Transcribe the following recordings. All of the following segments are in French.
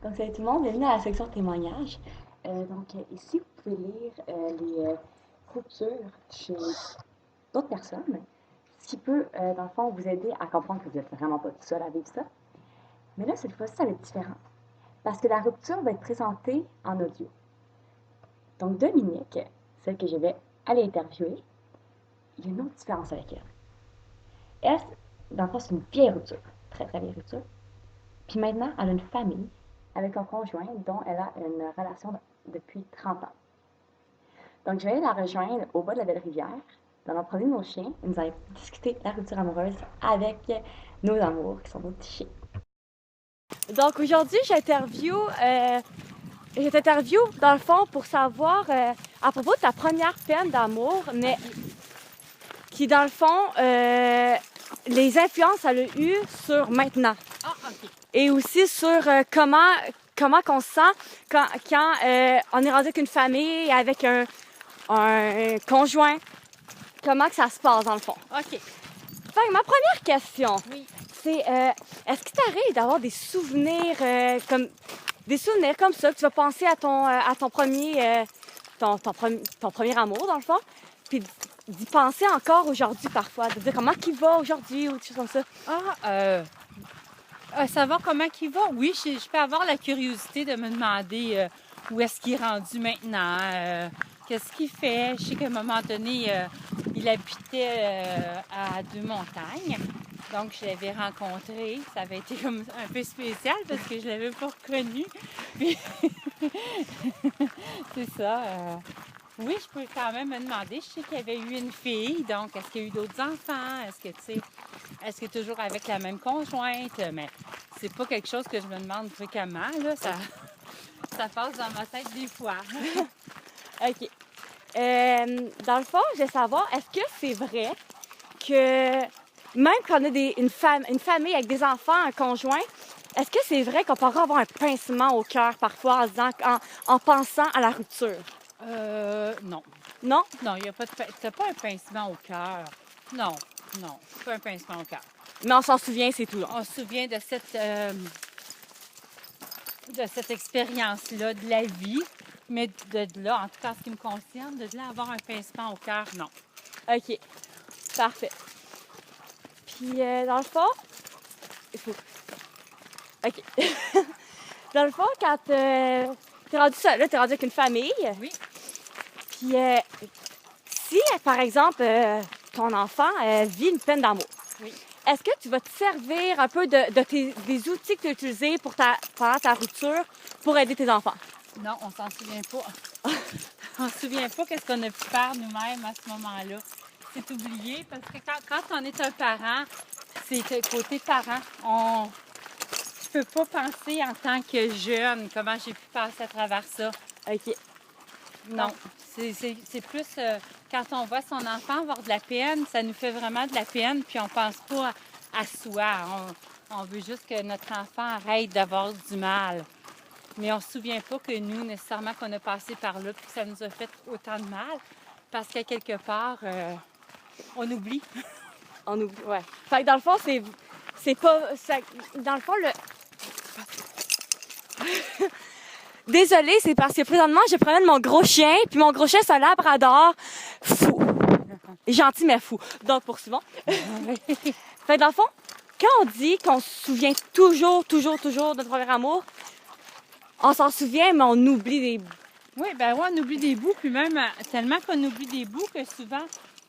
Donc, salut tout le monde, bienvenue à la section témoignages. Ici, vous pouvez lire les ruptures chez d'autres personnes, ce qui peut, dans le fond, vous aider à comprendre que vous n'êtes vraiment pas tout seul à vivre ça. Mais là, cette fois-ci, ça va être différent, parce que la rupture va être présentée en audio. Donc, Dominique, celle que je vais aller interviewer, il y a une autre différence avec elle. Elle, dans le fond, c'est une vieille rupture, très très vieille rupture. Puis maintenant, elle a une famille avec un conjoint dont elle a une relation depuis 30 ans. Donc, je vais aller la rejoindre au bas de la belle rivière, dans la promenade de nos chiens, et nous allons discuter la rupture amoureuse avec nos amours, qui sont nos petits chiens. Donc, aujourd'hui, je t'interview, dans le fond, pour savoir à propos de ta première peine d'amour, mais qui, dans le fond, les influences qu'elle a eues sur maintenant. Ah, OK. Et aussi sur comment qu'on se sent quand on est rendu avec une famille, avec un conjoint. Comment que ça se passe, dans le fond. OK. Fait que ma première question, Oui. c'est est-ce qu'il t'arrive d'avoir des souvenirs comme ça, que tu vas penser à ton premier ton premier amour, dans le fond, puis d'y penser encore aujourd'hui parfois, de dire comment qu'il va aujourd'hui ou des choses comme ça. Savoir comment il va? Oui, je peux avoir la curiosité de me demander où est-ce qu'il est rendu maintenant, qu'est-ce qu'il fait. Je sais qu'à un moment donné, il habitait à Deux-Montagnes. Donc, je l'avais rencontré. Ça avait été comme un peu spécial parce que je ne l'avais pas reconnu. Puis, c'est ça. Oui, je peux quand même me demander. Je sais qu'il y avait eu une fille, donc est-ce qu'il y a eu d'autres enfants? Est-ce qu'il est toujours avec la même conjointe? Mais c'est pas quelque chose que je me demande fréquemment, là. Ça passe dans ma tête des fois. OK. Dans le fond, je veux savoir, est-ce que c'est vrai que même quand on a une famille avec des enfants, un conjoint, est-ce que c'est vrai qu'on peut avoir un pincement au cœur parfois en pensant à la rupture? Non. Non? Non, il y a pas t'as pas un pincement au cœur. Non, non, pas un pincement au cœur. Mais on s'en souvient, c'est tout. On se souvient de cette expérience-là, de la vie, mais de là, en tout cas, en ce qui me concerne, de là avoir un pincement au cœur, non. OK. Parfait. Puis, dans le fond, il faut... OK. Dans le fond, quand t'es rendu seul, là, t'es rendu avec une famille. Oui. Puis, si, par exemple, ton enfant vit une peine d'amour, Oui. est-ce que tu vas te servir un peu des outils que tu as utilisés pendant ta rupture pour aider tes enfants? Non, on s'en souvient pas. On se souvient pas qu'est-ce qu'on a pu faire nous-mêmes à ce moment-là. C'est oublié parce que quand on est un parent, c'est côté parent. Je peux pas penser en tant que jeune comment j'ai pu passer à travers ça. OK. Non, c'est plus quand on voit son enfant avoir de la peine, ça nous fait vraiment de la peine, puis on pense pas à soi. On veut juste que notre enfant arrête d'avoir du mal. Mais on se souvient pas que nous, nécessairement, qu'on a passé par là, puis que ça nous a fait autant de mal, parce qu'à quelque part, on oublie. On oublie, ouais. Fait que dans le fond, c'est pas... dans le fond, Désolée, c'est parce que présentement, je promène mon gros chien, puis mon gros chien, c'est un labrador fou. Gentil, mais fou. Donc, poursuivons. Fait que dans le fond, quand on dit qu'on se souvient toujours de notre premier amour, on s'en souvient, mais on oublie des... Oui, ben ouais, on oublie des bouts, puis même tellement qu'on oublie des bouts que souvent,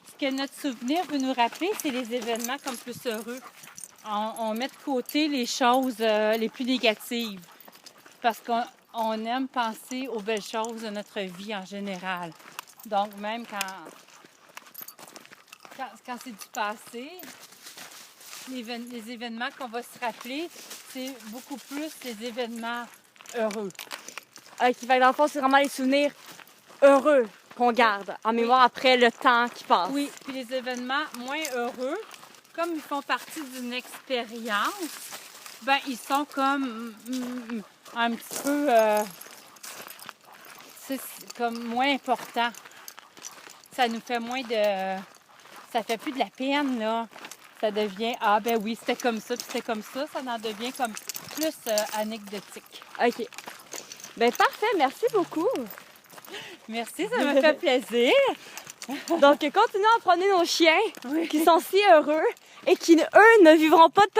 ce que notre souvenir veut nous rappeler, c'est les événements comme plus heureux. On met de côté les choses les plus négatives parce qu'on aime penser aux belles choses de notre vie en général. Donc, même quand c'est du passé, les événements qu'on va se rappeler, c'est beaucoup plus les événements heureux. Qui fait que dans le fond, c'est vraiment les souvenirs heureux qu'on garde en mémoire après le temps qui passe. Oui, puis les événements moins heureux, comme ils font partie d'une expérience, ben ils sont comme un petit peu c'est comme moins importants. Ça nous fait moins de... Ça fait plus de la peine, là. Ça devient, ah ben oui, c'était comme ça, puis c'était comme ça. Ça en devient comme plus anecdotique. OK. Ben parfait, merci beaucoup. Merci, ça m'a fait plaisir. Donc, continuons à promener nos chiens Oui. qui sont si heureux et qui, eux, ne vivront pas de